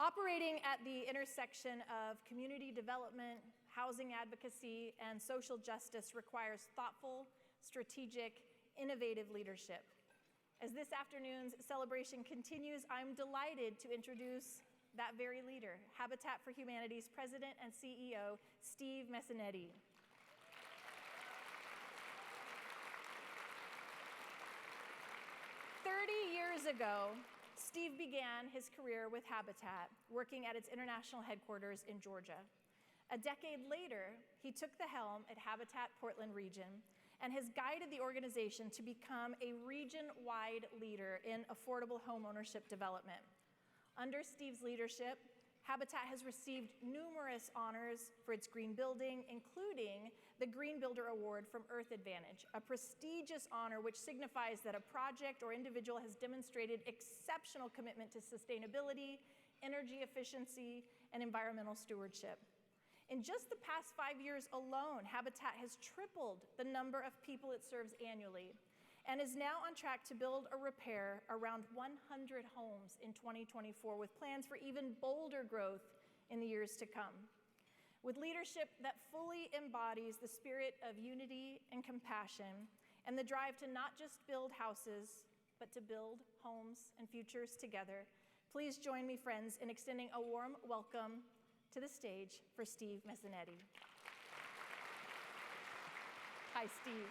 Operating at the intersection of community development, housing advocacy, and social justice requires thoughtful, strategic, innovative leadership. As this afternoon's celebration continues, I'm delighted to introduce that very leader, Habitat for Humanity's President and CEO, Steve Messinetti. Years ago, Steve began his career with Habitat, working at its international headquarters in Georgia. A decade later, he took the helm at Habitat Portland region and has guided the organization to become a region-wide leader in affordable homeownership development. Under Steve's leadership, Habitat has received numerous honors for its green building, including the Green Builder Award from Earth Advantage, a prestigious honor which signifies that a project or individual has demonstrated exceptional commitment to sustainability, energy efficiency, and environmental stewardship. In just the past 5 years alone, Habitat has tripled the number of people it serves annually and is now on track to build or repair around 100 homes in 2024, with plans for even bolder growth in the years to come. With leadership that fully embodies the spirit of unity and compassion and the drive to not just build houses, but to build homes and futures together, please join me, friends, in extending a warm welcome to the stage for Steve Messinetti. Hi, Steve.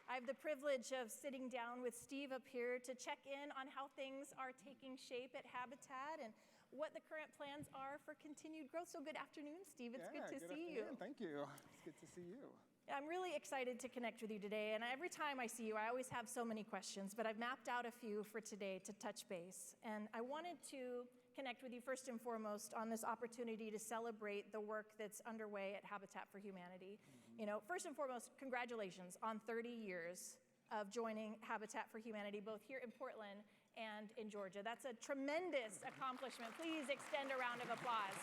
I have the privilege of sitting down with Steve up here to check in on how things are taking shape at Habitat and what the current plans are for continued growth. So good afternoon, Steve. It's good to see you. Thank you. It's good to see you. I'm really excited to connect with you today, and every time I see you, I always have so many questions, but I've mapped out a few for today to touch base. And I wanted to connect with you first and foremost on this opportunity to celebrate the work that's underway at Habitat for Humanity. You know, first and foremost, congratulations on 30 years of joining Habitat for Humanity, both here in Portland and in Georgia. That's a tremendous accomplishment. Please extend a round of applause.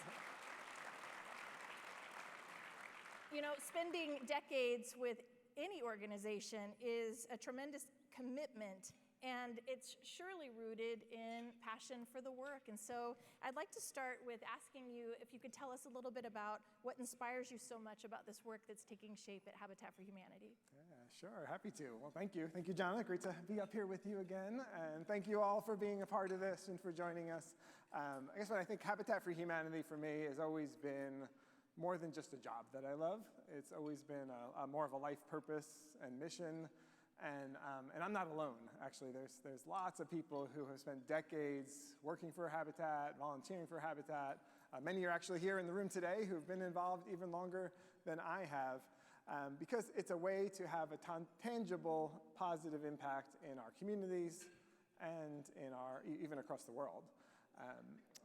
You know, spending decades with any organization is a tremendous commitment, and it's surely rooted in passion for the work. And so I'd like to start with asking you if you could tell us a little bit about what inspires you so much about this work that's taking shape at Habitat for Humanity. Yeah, sure, happy to. Well, thank you. Thank you, Johnna. Great to be up here with you again. And thank you all for being a part of this and for joining us. I guess what I think Habitat for Humanity for me has always been more than just a job that I love. It's always been more of a life purpose and mission. And I'm not alone, actually. There's lots of people who have spent decades working for Habitat, volunteering for Habitat. Many are actually here in the room today who've been involved even longer than I have, because it's a way to have a tangible, positive impact in our communities and even across the world.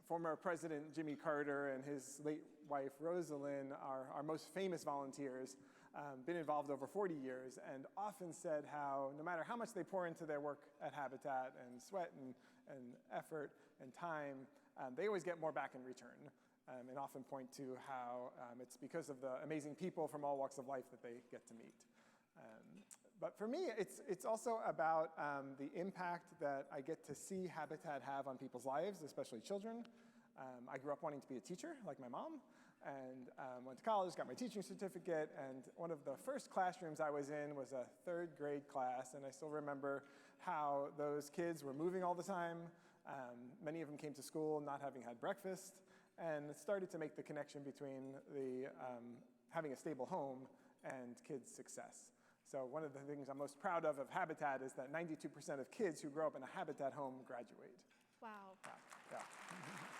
Former President Jimmy Carter and his late wife Rosalind are our most famous volunteers, been involved over 40 years, and often said how no matter how much they pour into their work at Habitat and sweat and effort and time, they always get more back in return, and often point to how it's because of the amazing people from all walks of life that they get to meet. But for me, it's also about the impact that I get to see Habitat have on people's lives, especially children. I grew up wanting to be a teacher, like my mom, and went to college, got my teaching certificate, and one of the first classrooms I was in was a 3rd grade class, and I still remember how those kids were moving all the time. Many of them came to school not having had breakfast, and started to make the connection between having a stable home and kids' success. So one of the things I'm most proud of Habitat is that 92% of kids who grow up in a Habitat home graduate. Wow. Yeah.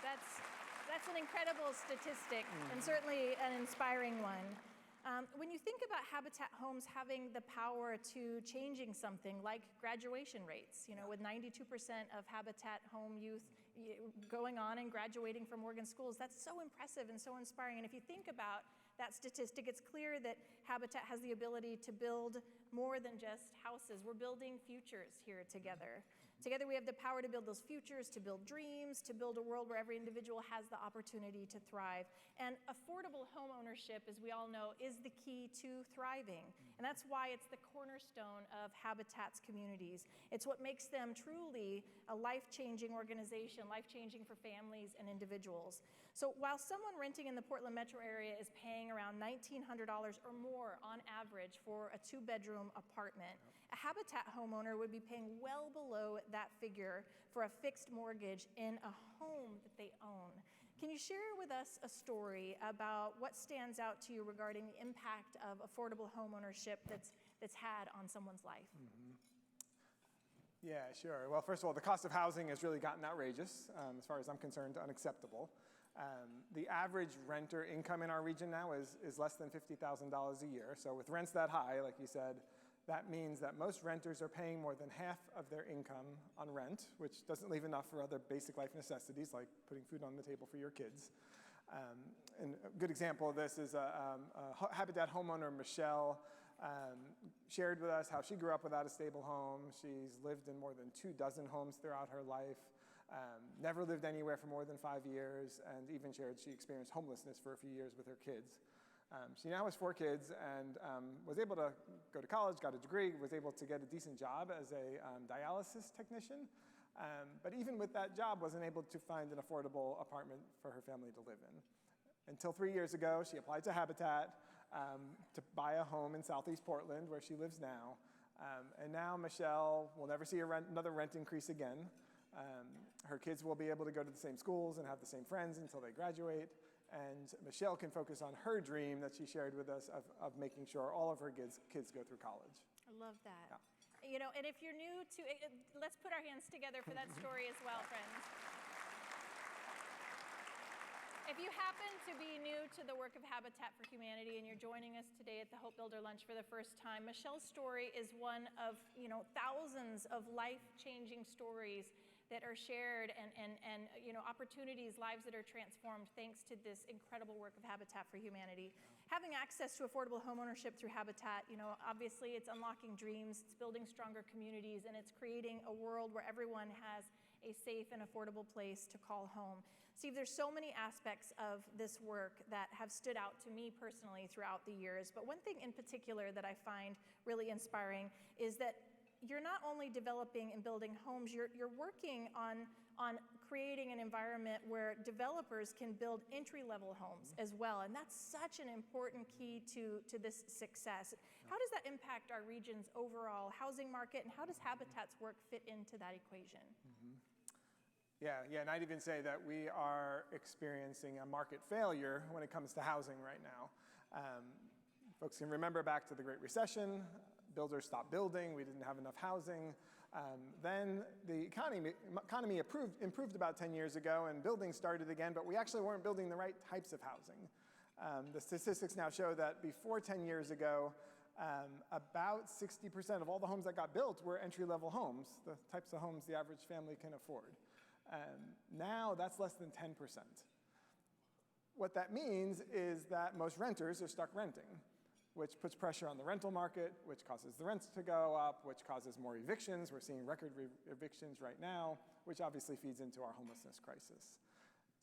That's an incredible statistic, and certainly an inspiring one. When you think about Habitat homes having the power to changing something like graduation rates, you know, with 92% of Habitat home youth going on and graduating from Oregon schools, that's so impressive and so inspiring. And if you think about that statistic, it's clear that Habitat has the ability to build more than just houses. We're building futures here together. Together we have the power to build those futures, to build dreams, to build a world where every individual has the opportunity to thrive. And affordable home ownership, as we all know, is the key to thriving. And that's why it's the cornerstone of Habitat's communities. It's what makes them truly a life-changing organization, life-changing for families and individuals. So while someone renting in the Portland metro area is paying around $1,900 or more on average for a 2-bedroom apartment, a Habitat homeowner would be paying well below that figure for a fixed mortgage in a home that they own. Can you share with us a story about what stands out to you regarding the impact of affordable homeownership that's had on someone's life? Mm-hmm. Yeah, sure. Well, first of all, the cost of housing has really gotten outrageous. As far as I'm concerned, unacceptable. The average renter income in our region now is less than $50,000 a year. So with rents that high, like you said, that means that most renters are paying more than half of their income on rent, which doesn't leave enough for other basic life necessities like putting food on the table for your kids. And a good example of this is a Habitat homeowner, Michelle, shared with us how she grew up without a stable home. She's lived in more than 24 homes throughout her life, never lived anywhere for more than 5 years, and even shared she experienced homelessness for a few years with her kids. She now has 4 kids and was able to go to college, got a degree, was able to get a decent job as a dialysis technician. But even with that job, wasn't able to find an affordable apartment for her family to live in. Until 3 years ago, she applied to Habitat to buy a home in Southeast Portland, where she lives now. And now Michelle will never see another rent increase again. Her kids will be able to go to the same schools and have the same friends until they graduate. And Michelle can focus on her dream that she shared with us of making sure all of her kids go through college. I love that. Yeah. You know, and if you're new to it, let's put our hands together for that story as well, friends. If you happen to be new to the work of Habitat for Humanity and you're joining us today at the Hope Builder Lunch for the first time, Michelle's story is one of, thousands of life-changing stories that are shared and opportunities, lives that are transformed thanks to this incredible work of Habitat for Humanity. Having access to affordable homeownership through Habitat, obviously it's unlocking dreams, it's building stronger communities, and it's creating a world where everyone has a safe and affordable place to call home. Steve, there's so many aspects of this work that have stood out to me personally throughout the years, but one thing in particular that I find really inspiring is that you're not only developing and building homes, you're working on creating an environment where developers can build entry-level homes as well, and that's such an important key to this success. How does that impact our region's overall housing market, and how does Habitat's work fit into that equation? Mm-hmm. Yeah, and I'd even say that we are experiencing a market failure when it comes to housing right now. Folks can remember back to the Great Recession. Builders stopped building, we didn't have enough housing. Then the economy improved about 10 years ago and building started again, but we actually weren't building the right types of housing. The statistics now show that before 10 years ago, about 60% of all the homes that got built were entry-level homes, the types of homes the average family can afford. Now that's less than 10%. What that means is that most renters are stuck renting, which puts pressure on the rental market, which causes the rents to go up, which causes more evictions. We're seeing record evictions right now, which obviously feeds into our homelessness crisis.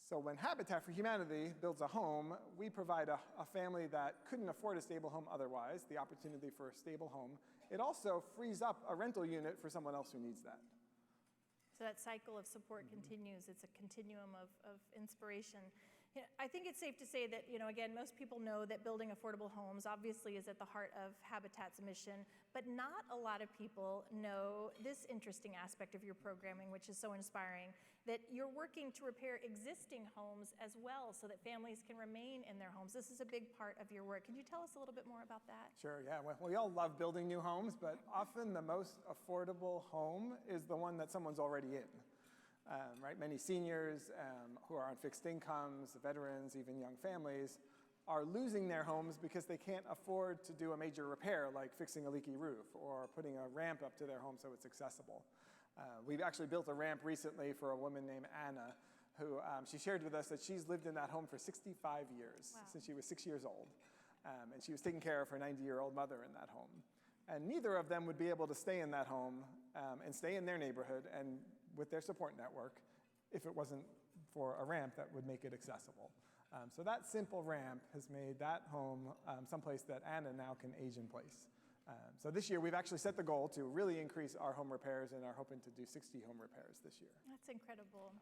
So when Habitat for Humanity builds a home, we provide a family that couldn't afford a stable home otherwise, the opportunity for a stable home. It also frees up a rental unit for someone else who needs that. So that cycle of support continues. It's a continuum of inspiration. I think it's safe to say that, again, most people know that building affordable homes obviously is at the heart of Habitat's mission, but not a lot of people know this interesting aspect of your programming, which is so inspiring, that you're working to repair existing homes as well so that families can remain in their homes. This is a big part of your work. Can you tell us a little bit more about that? Sure, yeah. Well, we all love building new homes, but often the most affordable home is the one that someone's already in. Right? Many seniors who are on fixed incomes, veterans, even young families, are losing their homes because they can't afford to do a major repair like fixing a leaky roof or putting a ramp up to their home so it's accessible. We've actually built a ramp recently for a woman named Anna who she shared with us that she's lived in that home for 65 years, wow, since she was 6 years old. And she was taking care of her 90-year-old mother in that home. And neither of them would be able to stay in that home and stay in their neighborhood and with their support network if it wasn't for a ramp that would make it accessible. So that simple ramp has made that home someplace that Anna now can age in place. So this year, we've actually set the goal to really increase our home repairs and are hoping to do 60 home repairs this year. That's incredible.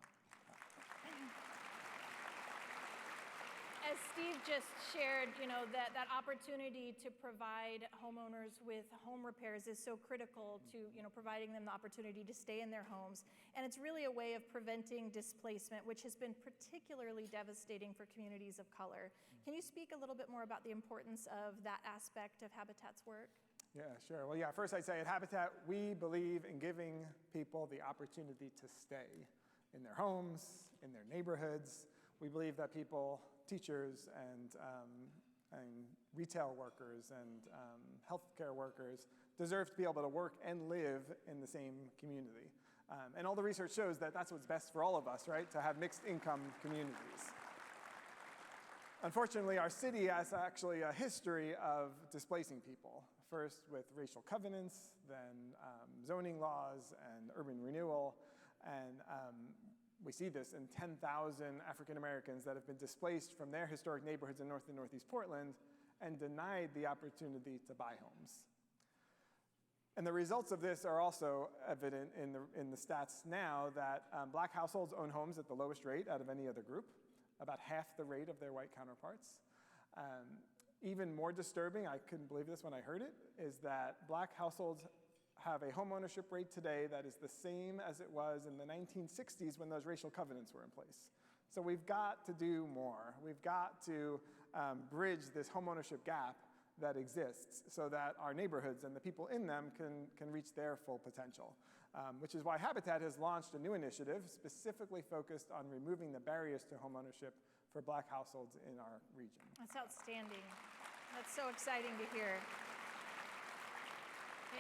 As Steve just shared, that opportunity to provide homeowners with home repairs is so critical to, providing them the opportunity to stay in their homes. And it's really a way of preventing displacement, which has been particularly devastating for communities of color. Can you speak a little bit more about the importance of that aspect of Habitat's work? Yeah, sure. Well, first I'd say at Habitat, we believe in giving people the opportunity to stay in their homes, in their neighborhoods. We believe that people, teachers and retail workers and healthcare workers deserve to be able to work and live in the same community. And all the research shows that that's what's best for all of us, right? To have mixed income communities. Unfortunately, our city has actually a history of displacing people. First with racial covenants, then zoning laws and urban renewal. And we see this in 10,000 African Americans that have been displaced from their historic neighborhoods in North and Northeast Portland and denied the opportunity to buy homes. And the results of this are also evident in the stats now that Black households own homes at the lowest rate out of any other group, about half the rate of their white counterparts. Even more disturbing, I couldn't believe this when I heard it, is that Black households have a homeownership rate today that is the same as it was in the 1960s when those racial covenants were in place. So we've got to do more. We've got to bridge this homeownership gap that exists so that our neighborhoods and the people in them can reach their full potential, which is why Habitat has launched a new initiative specifically focused on removing the barriers to homeownership for Black households in our region. That's outstanding. That's so exciting to hear.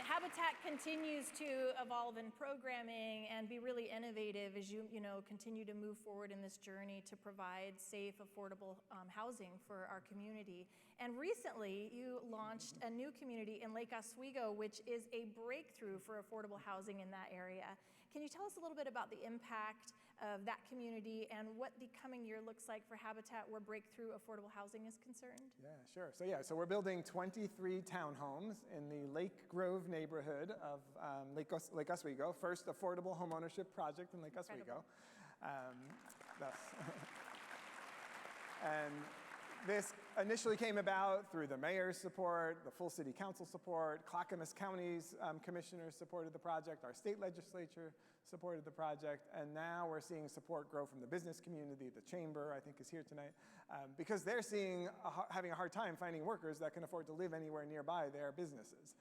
Habitat continues to evolve in programming and be really innovative as you continue to move forward in this journey to provide safe, affordable housing for our community. And recently, you launched a new community in Lake Oswego, which is a breakthrough for affordable housing in that area. Can you tell us a little bit about the impact of that community and what the coming year looks like for Habitat where breakthrough affordable housing is concerned? Yeah, sure. So we're building 23 townhomes in the Lake Grove neighborhood of Lake Oswego, first affordable homeownership project in Lake Oswego. And this initially came about through the mayor's support, the full city council support, Clackamas County's commissioners supported the project, our state legislature supported the project, and now we're seeing support grow from the business community. The chamber, I think, is here tonight, because they're having a hard time finding workers that can afford to live anywhere nearby their businesses.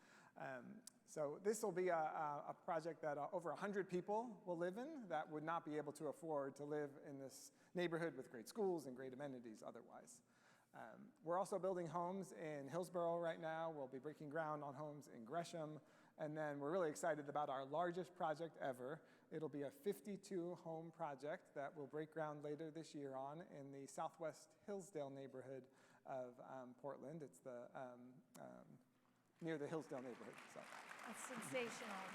So this will be a project that over 100 people will live in that would not be able to afford to live in this neighborhood with great schools and great amenities otherwise. We're also building homes in Hillsborough right now. We'll be breaking ground on homes in Gresham. And then we're really excited about our largest project ever. It'll be a 52-home project that will break ground later this year in the southwest Hillsdale neighborhood of Portland. It's near the Hillsdale neighborhood. So. That's sensational.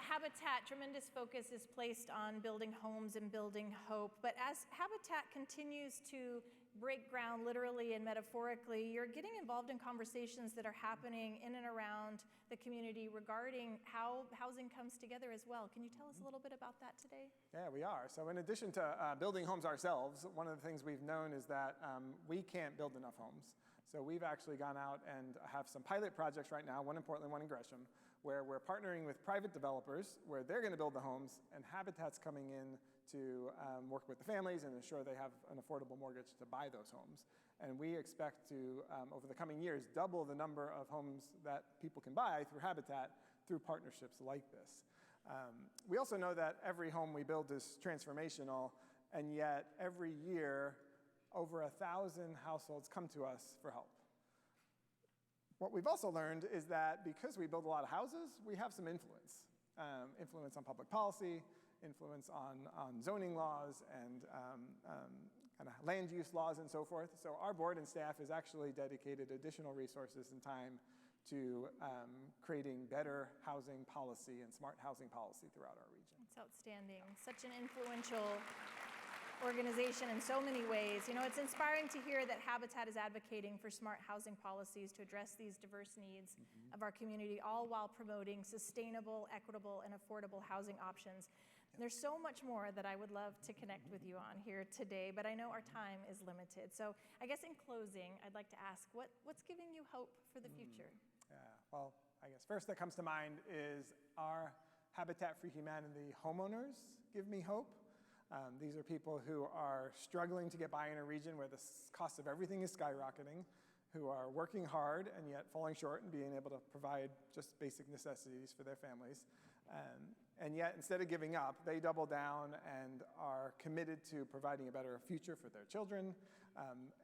Habitat, tremendous focus is placed on building homes and building hope. But as Habitat continues to break ground literally and metaphorically, you're getting involved in conversations that are happening in and around the community regarding how housing comes together as well. Can you tell us a little bit about that today? Yeah, we are. So in addition to building homes ourselves, one of the things we've known is that we can't build enough homes. So we've actually gone out and have some pilot projects right now, one in Portland, one in Gresham, where we're partnering with private developers where they're going to build the homes and Habitat's coming in to work with the families and ensure they have an affordable mortgage to buy those homes. And we expect to, over the coming years, double the number of homes that people can buy through Habitat through partnerships like this. We also know that every home we build is transformational, and yet every year over 1,000 households come to us for help. What we've also learned is that because we build a lot of houses, we have some influence. Influence on public policy, influence on zoning laws and kind of land use laws and so forth. So our board and staff has actually dedicated additional resources and time to creating better housing policy and smart housing policy throughout our region. It's outstanding. Such an influential organization in so many ways. You know, it's inspiring to hear that Habitat is advocating for smart housing policies to address these diverse needs of our community, all while promoting sustainable, equitable, and affordable housing options. There's so much more that I would love to connect with you on here today, but I know our time is limited. So I guess in closing, I'd like to ask, what's giving you hope for the future? Yeah, well, I guess first that comes to mind is our Habitat for Humanity homeowners give me hope. These are people who are struggling to get by in a region where the cost of everything is skyrocketing, who are working hard and yet falling short in being able to provide just basic necessities for their families. And yet, instead of giving up, they double down and are committed to providing a better future for their children.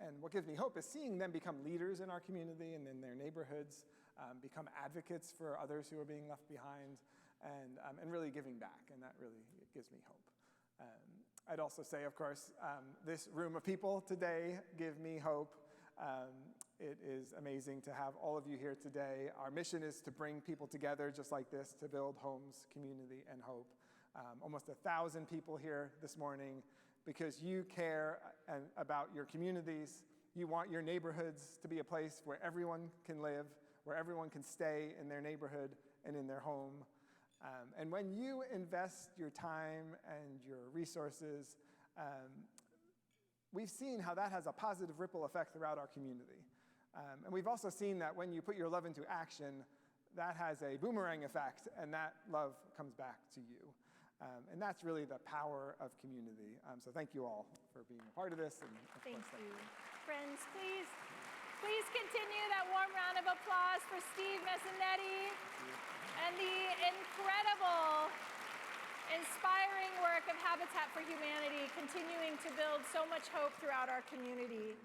And what gives me hope is seeing them become leaders in our community and in their neighborhoods, become advocates for others who are being left behind, and really giving back, and that really gives me hope. I'd also say, of course, this room of people today give me hope. It is amazing to have all of you here today. Our mission is to bring people together just like this, to build homes, community, and hope. Almost 1,000 people here this morning because you care about your communities. You want your neighborhoods to be a place where everyone can live, where everyone can stay in their neighborhood and in their home. And when you invest your time and your resources, we've seen how that has a positive ripple effect throughout our community. And we've also seen that when you put your love into action, that has a boomerang effect, and that love comes back to you. And that's really the power of community. So thank you all for being a part of this. And Thank you. Friends, please continue that warm round of applause for Steve Messinetti and the incredible, inspiring work of Habitat for Humanity, continuing to build so much hope throughout our community.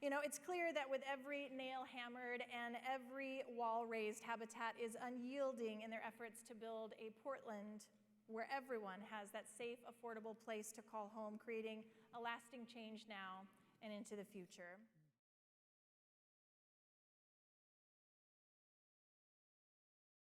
You know, it's clear that with every nail hammered and every wall raised, Habitat is unyielding in their efforts to build a Portland where everyone has that safe, affordable place to call home, creating a lasting change now and into the future.